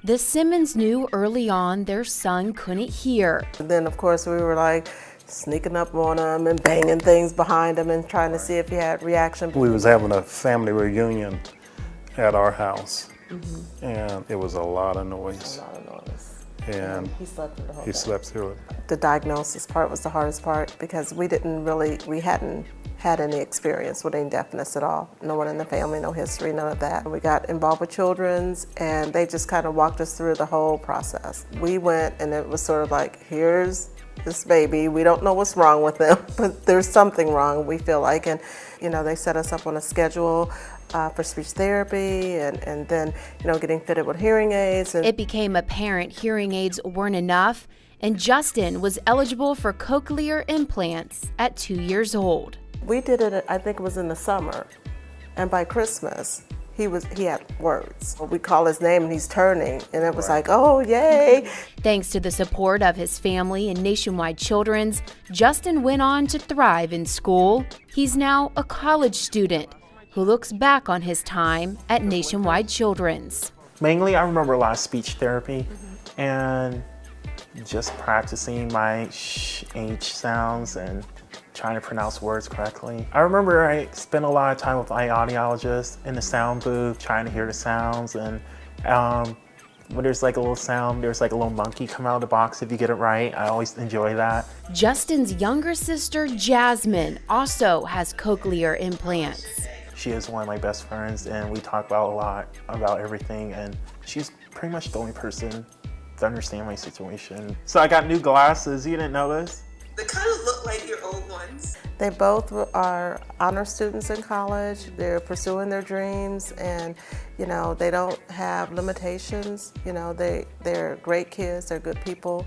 The Simmons knew early on their son couldn't hear. And then, of course, we were like sneaking up on him and banging things behind him and trying to see if he had reaction. We was having a family reunion at our house, and it was a lot of noise. A lot of noise. And he slept through the whole he thing. slept through it. The diagnosis part was the hardest part because we hadn't had any experience with any deafness at all. No one in the family, no history, none of that. We got involved with Children's and they just kind of walked us through the whole process. We went and it was sort of like, here's this baby. We don't know what's wrong with him, but there's something wrong, we feel like. And, they set us up on a schedule for speech therapy and then, getting fitted with hearing aids. And it became apparent hearing aids weren't enough, and Justin was eligible for cochlear implants at 2 years old. We did it, I think it was in the summer, and by Christmas, he had words. We call his name and he's turning, and it was like, oh, yay. Thanks to the support of his family and Nationwide Children's, Justin went on to thrive in school. He's now a college student who looks back on his time at Nationwide Children's. Mainly, I remember a lot of speech therapy and just practicing my H sounds and trying to pronounce words correctly. I remember I spent a lot of time with my audiologist in the sound booth trying to hear the sounds, and when there's like a little sound, there's like a little monkey come out of the box if you get it right. I always enjoy that. Justin's younger sister, Jasmine, also has cochlear implants. She is one of my best friends and we talk about a lot about everything, and she's pretty much the only person to understand my situation. So I got new glasses, you didn't notice? They kind of look like your old ones. They both are honor students in college. They're pursuing their dreams, and they don't have limitations. They're great kids. They're good people.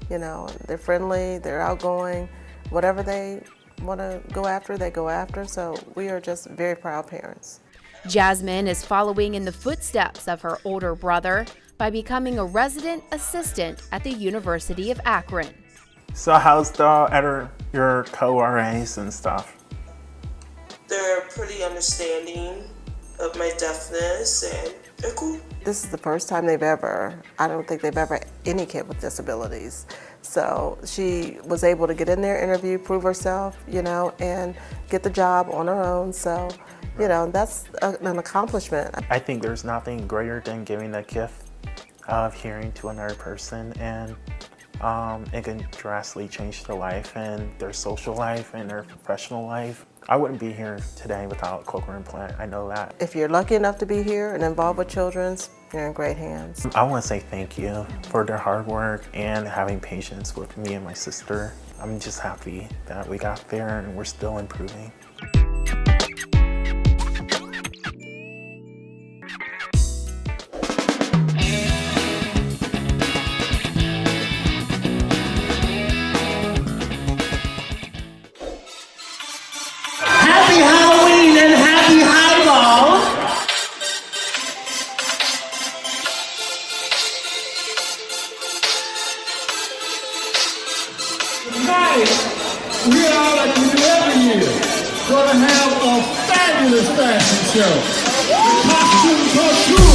They're friendly. They're outgoing. Whatever they want to go after, they go after. So we are just very proud parents. Jasmine is following in the footsteps of her older brother by becoming a resident assistant at the University of Akron. So how's your co-RAs and stuff? They're pretty understanding of my deafness and they're cool. This is the first time I don't think they've ever any kid with disabilities. So she was able to get in there, interview, prove herself, and get the job on her own. So, that's an accomplishment. I think there's nothing greater than giving the gift of hearing to another person, and it can drastically change their life and their social life and their professional life. I wouldn't be here today without a cochlear implant, I know that. If you're lucky enough to be here and involved with Children's, you're in great hands. I want to say thank you for their hard work and having patience with me and my sister. I'm just happy that we got there and we're still improving. Happy Halloween and happy highball! Tonight, we are, like we do every year, going to have a fabulous fashion show. Costume Couture.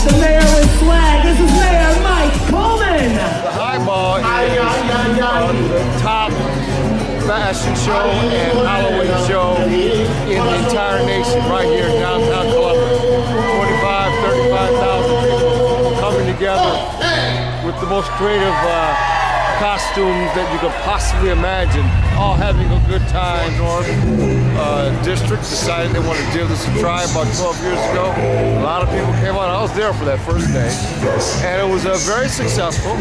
The mayor with swag. This is Mayor Mike Coleman. The highball is the top fashion show and Halloween show in the entire nation, right here in downtown Columbus. 35,000 people coming together with the most creative costumes that you could possibly imagine, all having a good time. North District decided they wanted to give this a try about 12 years ago. A lot of people came out. I was there for that first day, and it was very successful.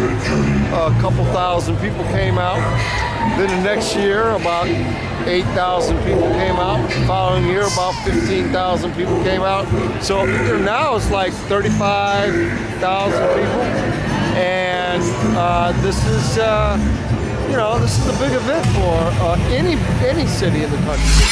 A couple thousand people came out. Then the next year, about 8,000 people came out. The following year, about 15,000 people came out. So now it's like 35,000 people. And this is a big event for any city in the country.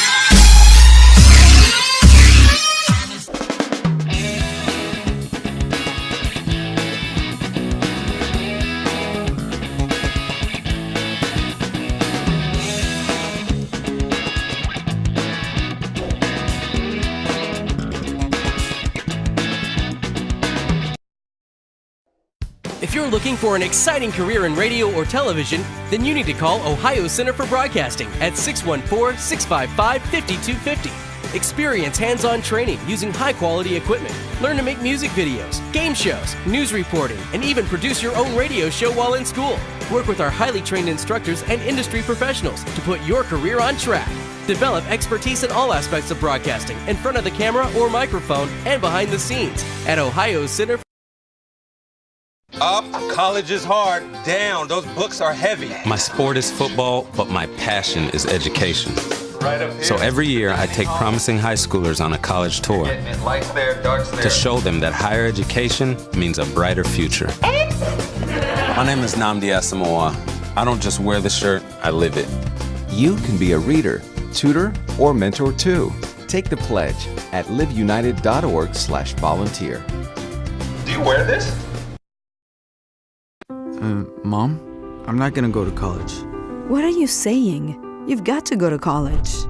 If you're looking for an exciting career in radio or television, then you need to call Ohio Center for Broadcasting at 614-655-5250. Experience hands-on training using high-quality equipment. Learn to make music videos, game shows, news reporting, and even produce your own radio show while in school. Work with our highly trained instructors and industry professionals to put your career on track. Develop expertise in all aspects of broadcasting, in front of the camera or microphone, and behind the scenes at Ohio Center for Up, college is hard. Down, those books are heavy. My sport is football, but my passion is education. Right up here. So every year I take promising high schoolers on a college tour Lights there, darts there. to show them that higher education means a brighter future. My name is Nnamdi Asamoah. I don't just wear the shirt, I live it. You can be a reader, tutor, or mentor too. Take the pledge at liveunited.org/volunteer. Do you wear this? Mom, I'm not gonna go to college. What are you saying? You've got to go to college.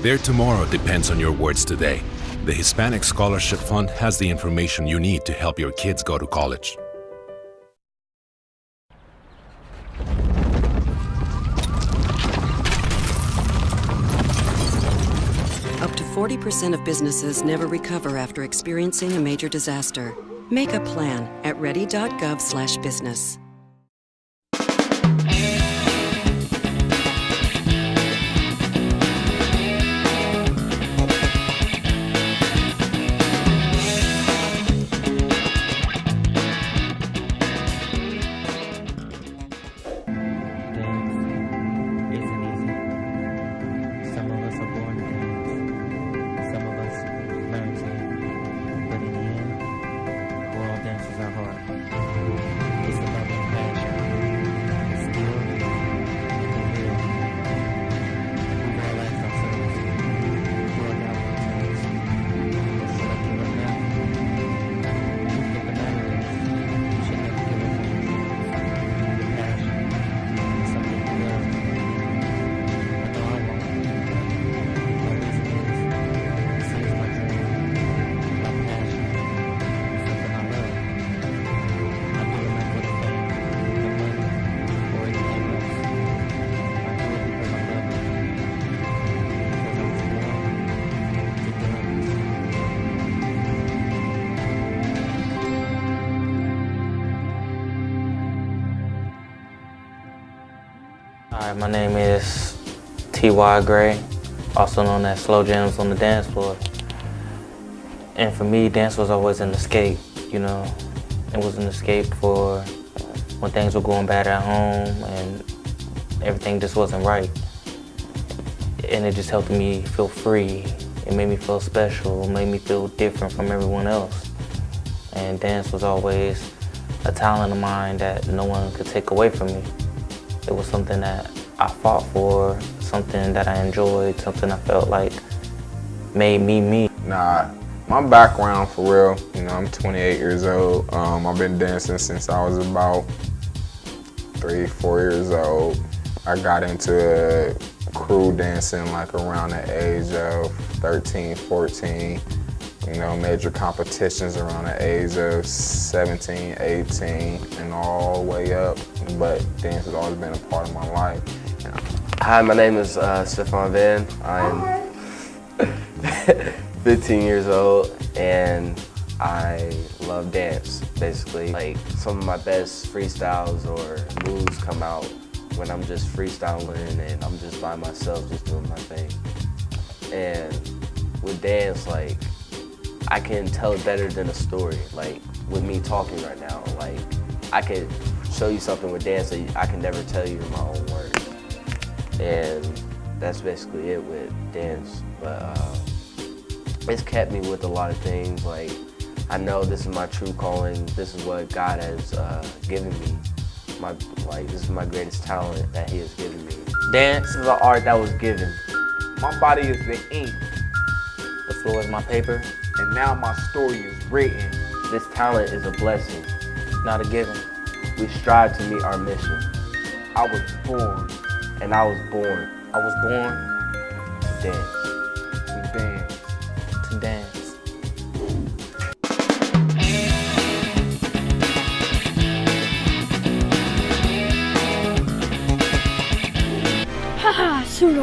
Their tomorrow depends on your words today. The Hispanic Scholarship Fund has the information you need to help your kids go to college. Up to 40% of businesses never recover after experiencing a major disaster. Make a plan at ready.gov/business. Hi, my name is T.Y. Gray, also known as Slow Jams on the dance floor. And for me, dance was always an escape, you know. It was an escape for when things were going bad at home and everything just wasn't right. And it just helped me feel free. It made me feel special. It made me feel different from everyone else. And dance was always a talent of mine that no one could take away from me. It was something that I fought for, something that I enjoyed, something I felt like made me me. Nah, my background for real, you know, I'm 28 years old. I've been dancing since I was about 3-4 years old. I got into crew dancing like around the age of 13, 14. You know, major competitions around the age of 17, 18, and all the way up. But dance has always been a part of my life. Hi, my name is Stefan Van. I'm 15 years old, and I love dance, basically. Like, some of my best freestyles or moves come out when I'm just freestyling and I'm just by myself, just doing my thing. And with dance, like, I can tell it better than a story. Like, with me talking right now, like, I could show you something with dance that I can never tell you in my own words. And that's basically it with dance. But it's kept me with a lot of things. Like, I know this is my true calling. This is what God has given me. This is my greatest talent that He has given me. Dance is an art that was given. My body is the ink. The floor is my paper. And now my story is written. This talent is a blessing, not a given. We strive to meet our mission. I was born. And I was born. I was born to dance. To dance. To dance.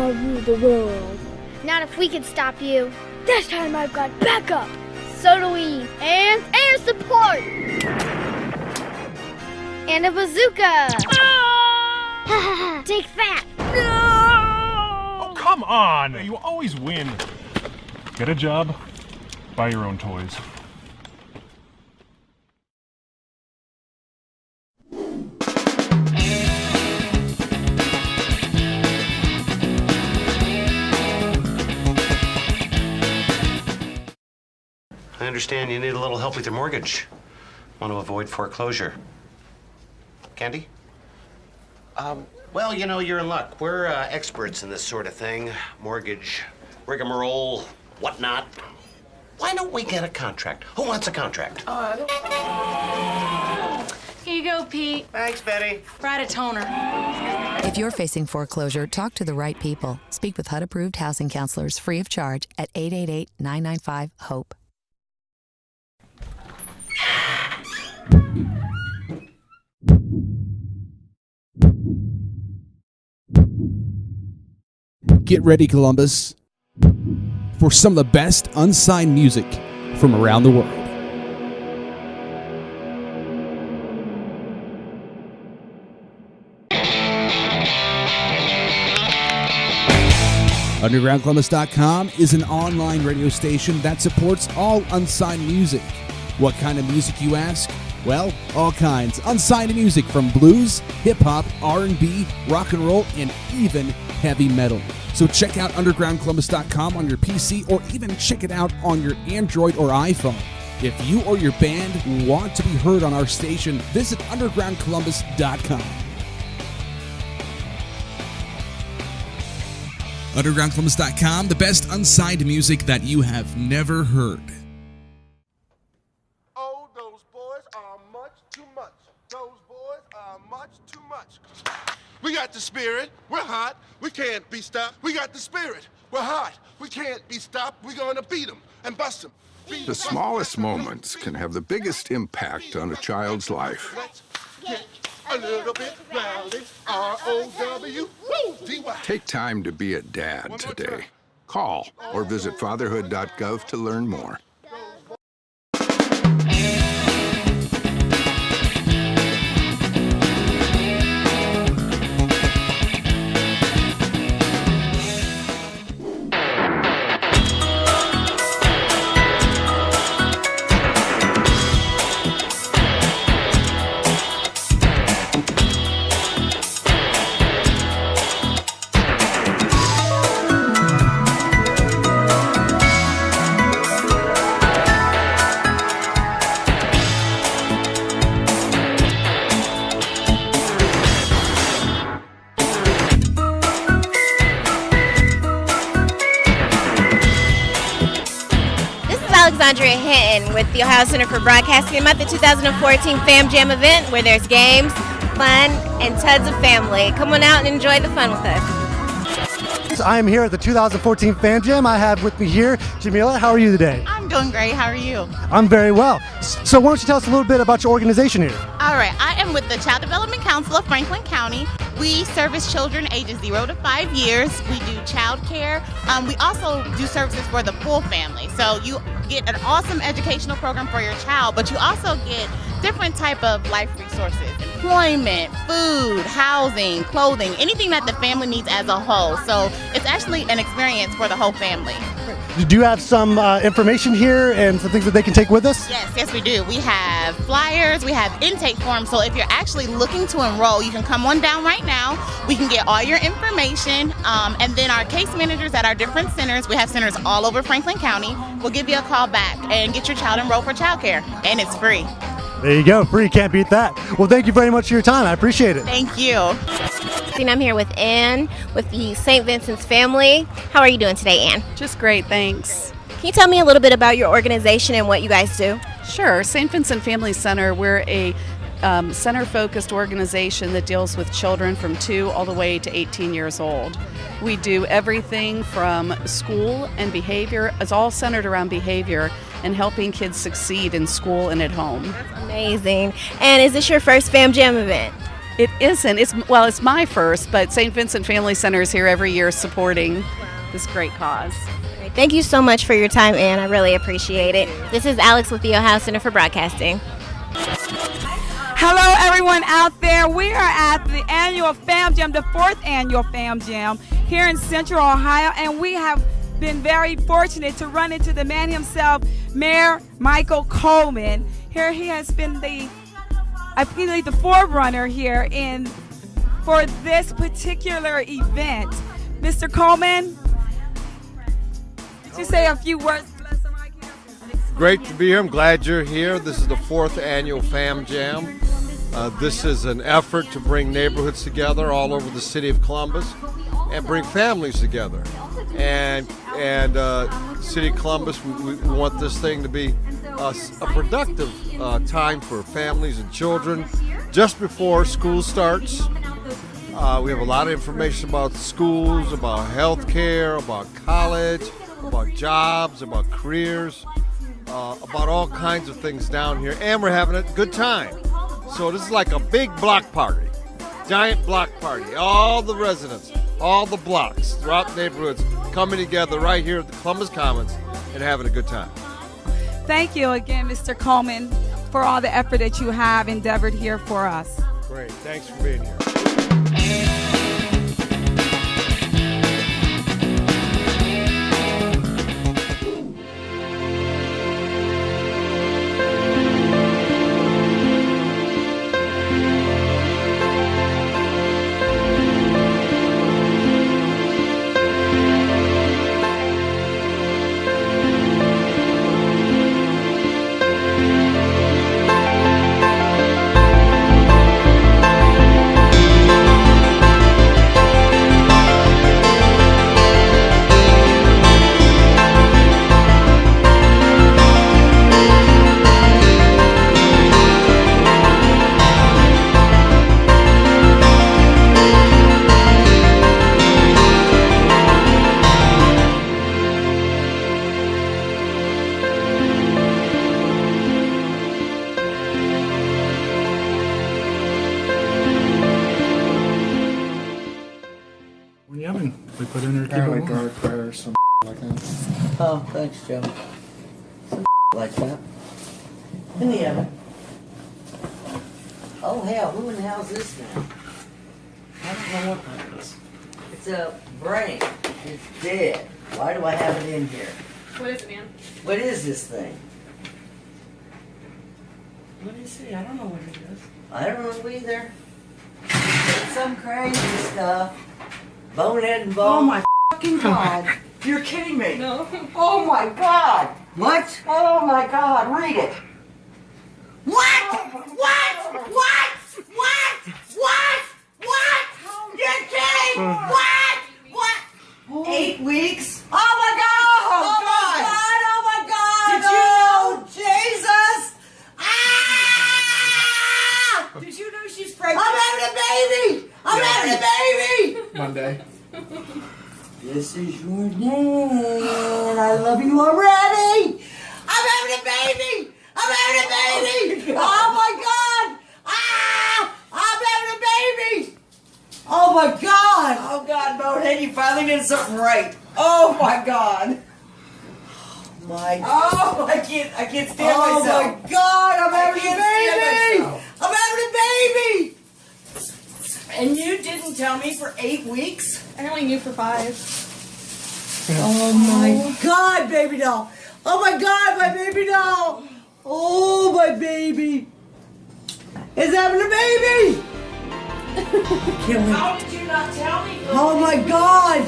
I'll rule the world. Not if we can stop you. This time I've got backup. So do we. And air support. And a bazooka. Take that. Oh, come on. You always win. Get a job, buy your own toys. I understand you need a little help with your mortgage. Want to avoid foreclosure. Candy? Well, you know, you're in luck. We're experts in this sort of thing. Mortgage, rigmarole, whatnot. Why don't we get a contract? Who wants a contract? Here you go, Pete. Thanks, Betty. Write a toner. If you're facing foreclosure, talk to the right people. Speak with HUD-approved housing counselors free of charge at 888-995-HOPE. Get ready, Columbus, for some of the best unsigned music from around the world. UndergroundColumbus.com is an online radio station that supports all unsigned music. What kind of music, you ask? Well, all kinds. Unsigned music from blues, hip-hop, R&B, rock and roll, and even heavy metal. So check out UndergroundColumbus.com on your PC or even check it out on your Android or iPhone. If you or your band want to be heard on our station, visit UndergroundColumbus.com. UndergroundColumbus.com, the best unsigned music that you have never heard. Oh, those boys are much too much. Those boys are much too much. We got the spirit. We're hot. We can't be stopped. We got the spirit. We're hot. We can't be stopped. We're going to beat them and bust them. The smallest moments can have the biggest impact on a child's life. Let's get a little bit rowdy. R-O-W-D-Y. Take time to be a dad today. Call or visit fatherhood.gov to learn more. Alexandria Hinton with the Ohio Center for Broadcasting. I'm at the 2014 Fam Jam event where there's games, fun, and tons of family. Come on out and enjoy the fun with us. I am here at the 2014 Fam Jam. I have with me here Jamila. How are you today? I'm doing great. How are you? I'm very well. So why don't you tell us a little bit about your organization here? All right. I am with the Child Development Council of Franklin County. We service children ages 0 to 5 years. We do child care. We also do services for the full family. So you get an awesome educational program for your child, but you also get different type of life resources, employment, food, housing, clothing, anything that the family needs as a whole. So it's actually an experience for the whole family. Do you have some information here and some things that they can take with us? Yes, we do. We have flyers, we have intake forms. So if you're actually looking to enroll, you can come on down right now. We can get all your information. And then our case managers at our different centers, we have centers all over Franklin County, will give you a call back and get your child enrolled for childcare. And it's free. There you go. Free. Can't beat that. Well, thank you very much for your time. I appreciate it. Thank you. I'm here with Ann with the St. Vincent's family. How are you doing today, Ann? Just great, thanks. Can you tell me a little bit about your organization and what you guys do? Sure. St. Vincent Family Center, we're a center-focused organization that deals with children from 2 all the way to 18 years old. We do everything from school and behavior. It's all centered around behavior and helping kids succeed in school and at home. That's amazing. And is this your first Fam Jam event? It isn't. It's my first, but St. Vincent Family Center is here every year supporting this great cause. Thank you so much for your time, Ann. I really appreciate it. This is Alex with the Ohio Center for Broadcasting. Hello, everyone out there. We are at the annual Fam Jam, the 4th annual Fam Jam here in Central Ohio, and we have been very fortunate to run into the man himself, Mayor Michael Coleman. Here he has been the forerunner here for this particular event. Mr. Coleman, could you say a few words? Great to be here. I'm glad you're here. This is the 4th annual Fam Jam. This is an effort to bring neighborhoods together all over the city of Columbus and bring families together. And City of Columbus, we want this thing to be a productive time for families and children just before school starts. We have a lot of information about schools, about health care, about college, about jobs, about careers, about all kinds of things down here. And we're having a good time. So this is like a big block party, giant block party. All the residents, all the blocks throughout the neighborhoods coming together right here at the Columbus Commons and having a good time. Thank you again, Mr. Coleman, for all the effort that you have endeavored here for us. Great. Thanks for being here. We put in there garlic bread or some like that. Oh, thanks, Joe. Some like that. In the oven. Oh hell, who in the hell is this now? I don't know what that is. It's a brain. It's dead. Why do I have it in here? What is it, man? What is this thing? What is it? I don't know what it is. I don't know either. It's some crazy stuff. Bonehead and bone. Oh my fucking God. You're kidding me. No. Oh my God. What? Oh my God. Read it. What? What? You're kidding. What? 8 weeks? Oh my God. Oh my God. Oh my God. Did you know? Jesus. Ah! Did you know she's pregnant? I'm having a baby. I'm having a baby. Monday. This is your dad. I love you already. I'm having a baby. I'm having a baby. Oh my God. Ah! I'm having a baby. Oh my God. Oh God, Bonehead, you finally did something right. Oh my God. I can't stand myself. Oh my God, I'm having a baby. I'm having a baby. And you didn't tell me for 8 weeks? I only knew for 5. Oh my God, baby doll. Oh my God, my baby doll. Oh, my baby is having a baby. How did you not tell me? Oh my God.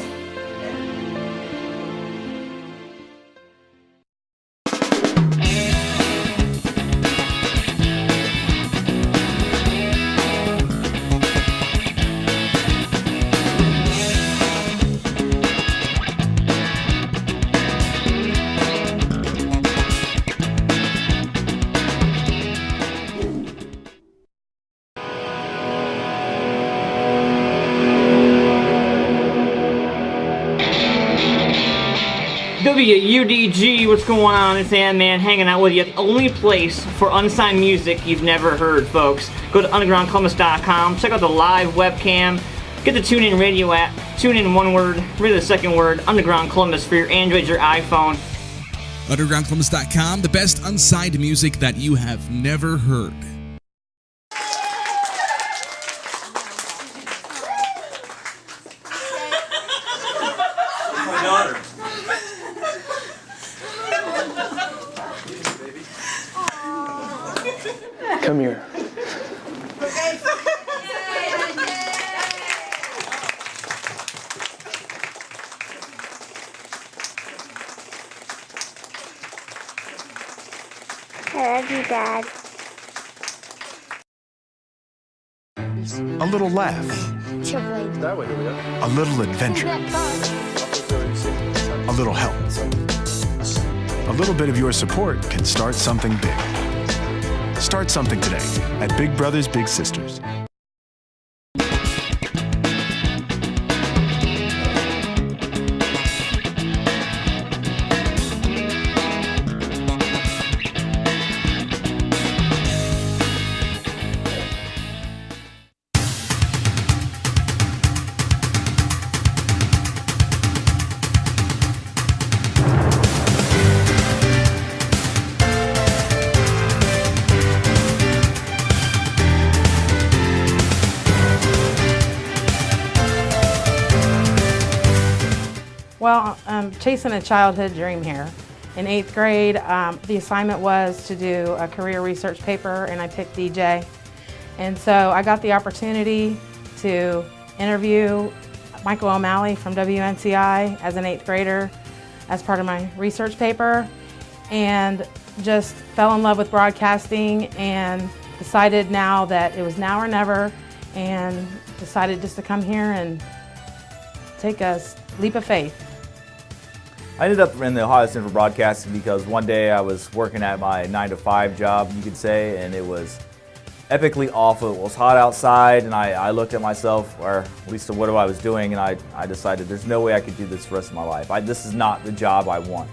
Columbia, UDG, what's going on? It's Ant-Man hanging out with you. The only place for unsigned music you've never heard, folks. Go to undergroundcolumbus.com, check out the live webcam, get the TuneIn Radio app, tune in one word, read the second word, Underground Columbus for your Android, your iPhone. Undergroundcolumbus.com, the best unsigned music that you have never heard. My daughter. Come here. I love you, Dad. A little laugh. A little adventure. A little help. A little bit of your support can start something big. Start something today at Big Brothers Big Sisters. Well, I'm chasing a childhood dream here. In 8th grade, the assignment was to do a career research paper, and I picked DJ. And so I got the opportunity to interview Michael O'Malley from WNCI as an 8th grader as part of my research paper, and just fell in love with broadcasting and decided now that it was now or never, and decided just to come here and take a leap of faith. I ended up in the Ohio Center for Broadcasting because one day I was working at my 9-to-5 job, you could say, and it was epically awful. It was hot outside, and I looked at myself, or at least what I was doing, and I decided there's no way I could do this the rest of my life. This is not the job I want.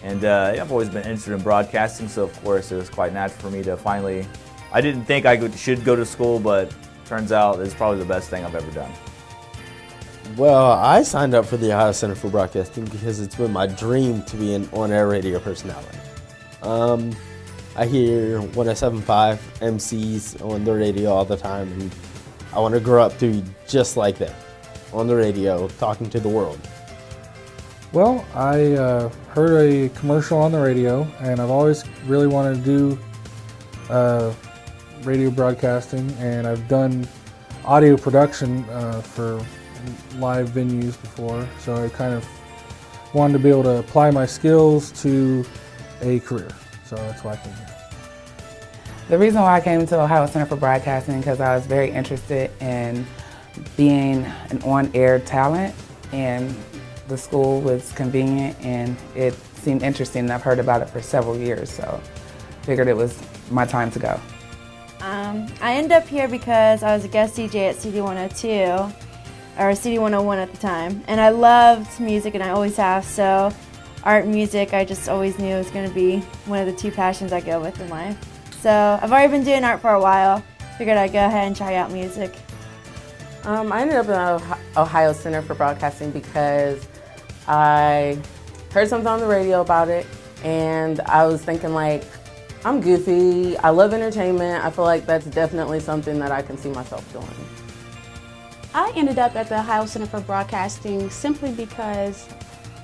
And I've always been interested in broadcasting, so of course it was quite natural for me to finally, I didn't think I should go to school, but turns out it's probably the best thing I've ever done. Well, I signed up for the Ohio Center for Broadcasting because it's been my dream to be an on-air radio personality. I hear 107.5 MCs on the radio all the time, and I want to grow up to be just like them, on the radio, talking to the world. Well, I heard a commercial on the radio, and I've always really wanted to do radio broadcasting, and I've done audio production for live venues before, so I kind of wanted to be able to apply my skills to a career, so that's why I came here. The reason why I came to Ohio Center for Broadcasting because I was very interested in being an on-air talent, and the school was convenient and it seemed interesting, and I've heard about it for several years, so I figured it was my time to go. I ended up here because I was a guest DJ at CD102, or CD101 at the time, and I loved music, and I always have, so art and music, I just always knew it was going to be one of the two passions I go with in life. So I've already been doing art for a while, figured I'd go ahead and try out music. I ended up in Ohio Center for Broadcasting because I heard something on the radio about it, and I was thinking, like, I'm goofy, I love entertainment, I feel like that's definitely something that I can see myself doing. I ended up at the Ohio Center for Broadcasting simply because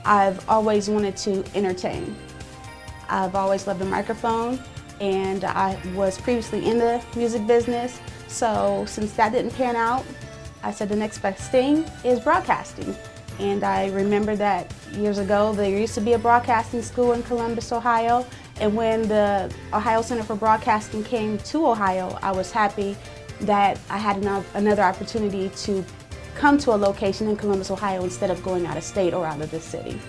I've always wanted to entertain. I've always loved the microphone, and I was previously in the music business, so since that didn't pan out, I said the next best thing is broadcasting. And I remember that years ago there used to be a broadcasting school in Columbus, Ohio, and when the Ohio Center for Broadcasting came to Ohio, I was happy that I had another opportunity to come to a location in Columbus, Ohio instead of going out of state or out of the city.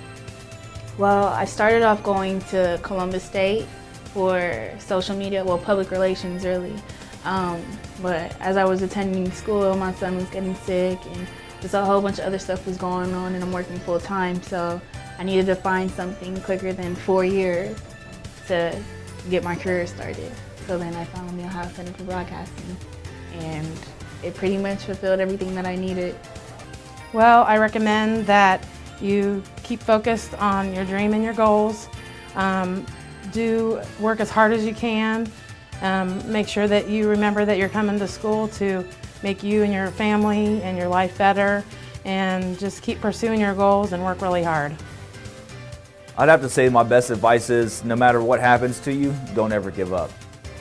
Well, I started off going to Columbus State for social media, well, public relations really. But as I was attending school, my son was getting sick and just a whole bunch of other stuff was going on, and I'm working full time. So I needed to find something quicker than 4 years to get my career started. So then I found the Ohio Center for Broadcasting, and it pretty much fulfilled everything that I needed. Well, I recommend that you keep focused on your dream and your goals. Do work as hard as you can. Make sure that you remember that you're coming to school to make you and your family and your life better, and just keep pursuing your goals and work really hard. I'd have to say my best advice is no matter what happens to you, don't ever give up.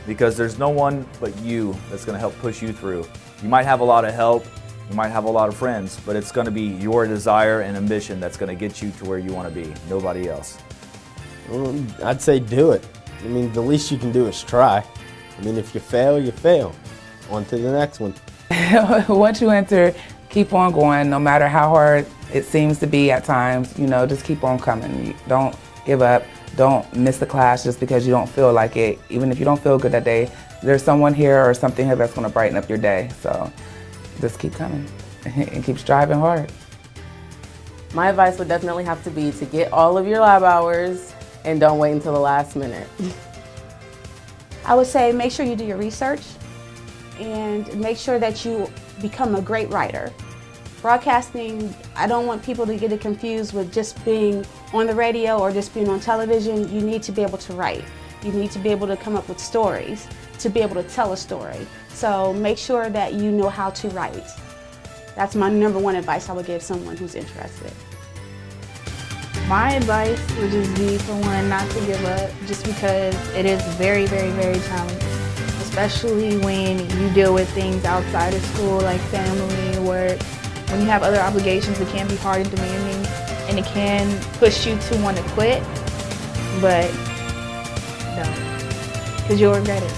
Because there's no one but you that's going to help push you through. You might have a lot of help, you might have a lot of friends, but it's going to be your desire and ambition that's going to get you to where you want to be, nobody else. I'd say do it. I mean, the least you can do is try. I mean, if you fail, you fail. On to the next one. Once you enter, keep on going, no matter how hard it seems to be at times. You know, just keep on coming. Don't give up. Don't miss the class just because you don't feel like it. Even if you don't feel good that day, there's someone here or something here that's going to brighten up your day. So just keep coming and keep striving hard. My advice would definitely have to be to get all of your lab hours and don't wait until the last minute. I would say make sure you do your research and make sure that you become a great writer. Broadcasting, I don't want people to get it confused with just being on the radio or just being on television. You need to be able to write. You need to be able to come up with stories, to be able to tell a story. So make sure that you know how to write. That's my #1 advice I would give someone who's interested. My advice would just be for one, not to give up, just because it is very, very, very challenging, especially when you deal with things outside of school like family, work. When you have other obligations, it can be hard and demanding, and it can push you to want to quit, but don't, because you'll regret it.